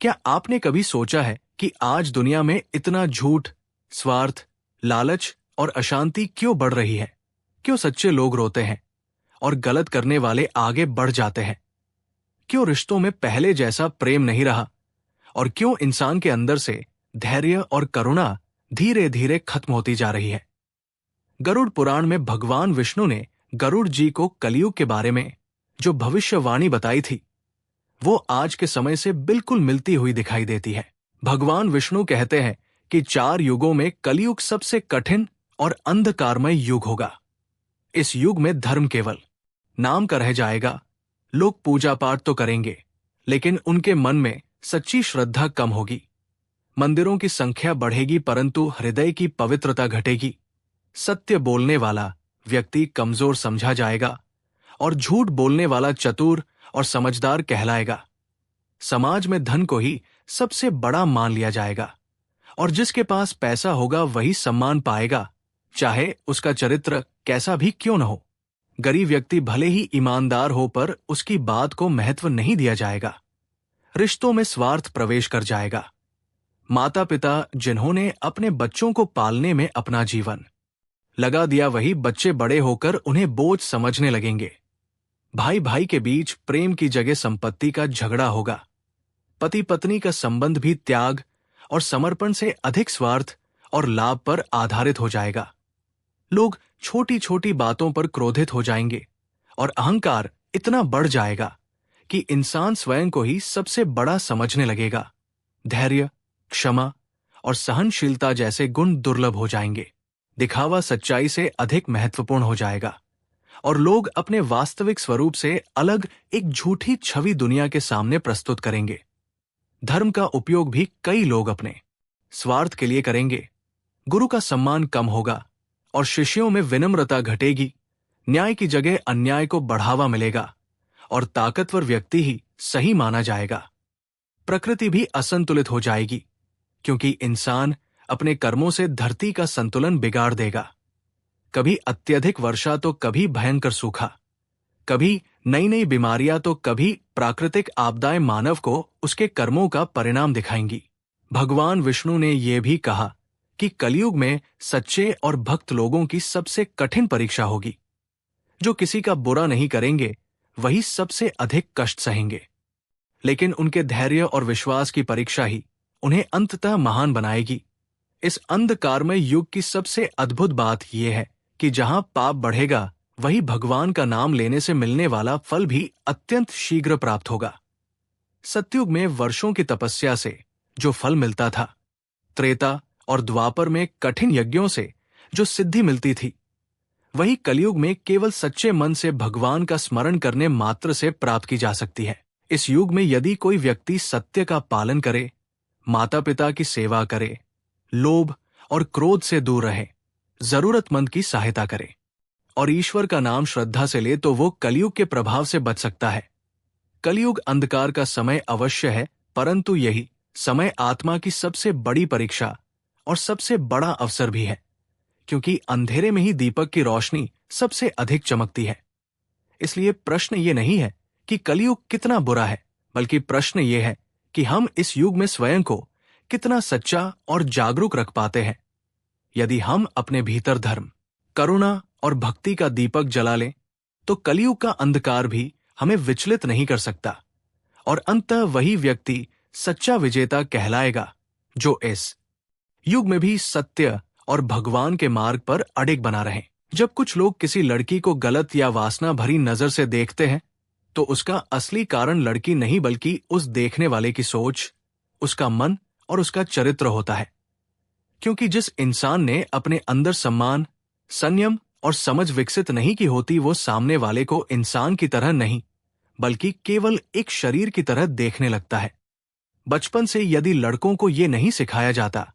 क्या आपने कभी सोचा है कि आज दुनिया में इतना झूठ, स्वार्थ, लालच और अशांति क्यों बढ़ रही है? क्यों सच्चे लोग रोते हैं और गलत करने वाले आगे बढ़ जाते हैं? क्यों रिश्तों में पहले जैसा प्रेम नहीं रहा? और क्यों इंसान के अंदर से धैर्य और करुणा धीरे धीरे खत्म होती जा रही है? गरुड़ पुराण में भगवान विष्णु ने गरुड़ जी को कलयुग के बारे में जो भविष्यवाणी बताई थी, वो आज के समय से बिल्कुल मिलती हुई दिखाई देती है। भगवान विष्णु कहते हैं कि 4 युगों में कलयुग सबसे कठिन और अंधकारमय युग होगा। इस युग में धर्म केवल नाम का रह जाएगा। लोग पूजा पाठ तो करेंगे, लेकिन उनके मन में सच्ची श्रद्धा कम होगी। मंदिरों की संख्या बढ़ेगी, परंतु हृदय की पवित्रता घटेगी। सत्य बोलने वाला व्यक्ति कमजोर समझा जाएगा और झूठ बोलने वाला चतुर और समझदार कहलाएगा। समाज में धन को ही सबसे बड़ा मान लिया जाएगा और जिसके पास पैसा होगा वही सम्मान पाएगा, चाहे उसका चरित्र कैसा भी क्यों न हो। गरीब व्यक्ति भले ही ईमानदार हो, पर उसकी बात को महत्व नहीं दिया जाएगा। रिश्तों में स्वार्थ प्रवेश कर जाएगा। माता पिता जिन्होंने अपने बच्चों को पालने में अपना जीवन लगा दिया, वही बच्चे बड़े होकर उन्हें बोझ समझने लगेंगे। भाई भाई के बीच प्रेम की जगह संपत्ति का झगड़ा होगा। पति पत्नी का संबंध भी त्याग और समर्पण से अधिक स्वार्थ और लाभ पर आधारित हो जाएगा। लोग छोटी छोटी बातों पर क्रोधित हो जाएंगे और अहंकार इतना बढ़ जाएगा कि इंसान स्वयं को ही सबसे बड़ा समझने लगेगा। धैर्य, क्षमा और सहनशीलता जैसे गुण दुर्लभ हो जाएंगे। दिखावा सच्चाई से अधिक महत्वपूर्ण हो जाएगा और लोग अपने वास्तविक स्वरूप से अलग एक झूठी छवि दुनिया के सामने प्रस्तुत करेंगे। धर्म का उपयोग भी कई लोग अपने स्वार्थ के लिए करेंगे। गुरु का सम्मान कम होगा और शिष्यों में विनम्रता घटेगी। न्याय की जगह अन्याय को बढ़ावा मिलेगा और ताकतवर व्यक्ति ही सही माना जाएगा। प्रकृति भी असंतुलित हो जाएगी, क्योंकि इंसान अपने कर्मों से धरती का संतुलन बिगाड़ देगा। कभी अत्यधिक वर्षा तो कभी भयंकर सूखा, कभी नई नई बीमारियां तो कभी प्राकृतिक आपदाएं मानव को उसके कर्मों का परिणाम दिखाएंगी। भगवान विष्णु ने यह भी कहा कि कलयुग में सच्चे और भक्त लोगों की सबसे कठिन परीक्षा होगी। जो किसी का बुरा नहीं करेंगे वही सबसे अधिक कष्ट सहेंगे, लेकिन उनके धैर्य और विश्वास की परीक्षा ही उन्हें अंततः महान बनाएगी। इस अंधकारमय युग की सबसे अद्भुत बात यह है कि जहां पाप बढ़ेगा, वही भगवान का नाम लेने से मिलने वाला फल भी अत्यंत शीघ्र प्राप्त होगा। सतयुग में वर्षों की तपस्या से जो फल मिलता था, त्रेता और द्वापर में कठिन यज्ञों से जो सिद्धि मिलती थी, वही कलयुग में केवल सच्चे मन से भगवान का स्मरण करने मात्र से प्राप्त की जा सकती है। इस युग में यदि कोई व्यक्ति सत्य का पालन करे, माता पिता की सेवा करे, लोभ और क्रोध से दूर रहे, जरूरतमंद की सहायता करे और ईश्वर का नाम श्रद्धा से ले, तो वो कलयुग के प्रभाव से बच सकता है। कलयुग अंधकार का समय अवश्य है, परंतु यही समय आत्मा की सबसे बड़ी परीक्षा और सबसे बड़ा अवसर भी है, क्योंकि अंधेरे में ही दीपक की रोशनी सबसे अधिक चमकती है। इसलिए प्रश्न ये नहीं है कि कलयुग कितना बुरा है, बल्कि प्रश्न ये है कि हम इस युग में स्वयं को कितना सच्चा और जागरूक रख पाते हैं। यदि हम अपने भीतर धर्म, करुणा और भक्ति का दीपक जला लें, तो कलयुग का अंधकार भी हमें विचलित नहीं कर सकता और अंततः वही व्यक्ति सच्चा विजेता कहलाएगा, जो इस युग में भी सत्य और भगवान के मार्ग पर अडिग बना रहे। जब कुछ लोग किसी लड़की को गलत या वासना भरी नजर से देखते हैं, तो उसका असली कारण लड़की नहीं, बल्कि उस देखने वाले की सोच, उसका मन और उसका चरित्र होता है। क्योंकि जिस इंसान ने अपने अंदर सम्मान, संयम और समझ विकसित नहीं की होती, वो सामने वाले को इंसान की तरह नहीं, बल्कि केवल एक शरीर की तरह देखने लगता है। बचपन से यदि लड़कों को ये नहीं सिखाया जाता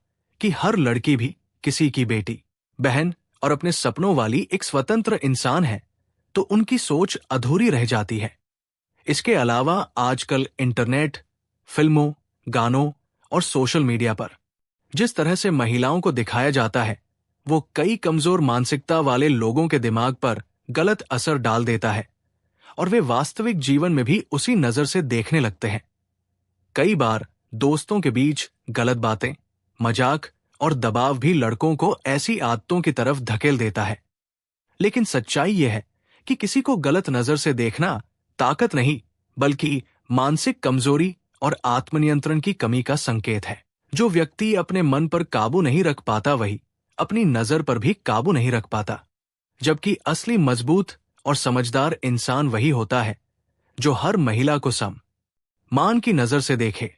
कि हर लड़की भी किसी की बेटी, बहन और अपने सपनों वाली एक स्वतंत्र इंसान है, तो उनकी सोच अधूरी रह जाती है। इसके अलावा आजकल इंटरनेट, फिल्मों, गानों और सोशल मीडिया पर जिस तरह से महिलाओं को दिखाया जाता है, वो कई कमजोर मानसिकता वाले लोगों के दिमाग पर गलत असर डाल देता है और वे वास्तविक जीवन में भी उसी नजर से देखने लगते हैं। कई बार दोस्तों के बीच गलत बातें, मजाक और दबाव भी लड़कों को ऐसी आदतों की तरफ धकेल देता है। लेकिन सच्चाई यह है कि किसी को गलत नजर से देखना ताकत नहीं, बल्कि मानसिक कमजोरी और आत्मनियंत्रण की कमी का संकेत है। जो व्यक्ति अपने मन पर काबू नहीं रख पाता वही अपनी नजर पर भी काबू नहीं रख पाता। जबकि असली मजबूत और समझदार इंसान वही होता है जो हर महिला को सम्मान की नजर से देखे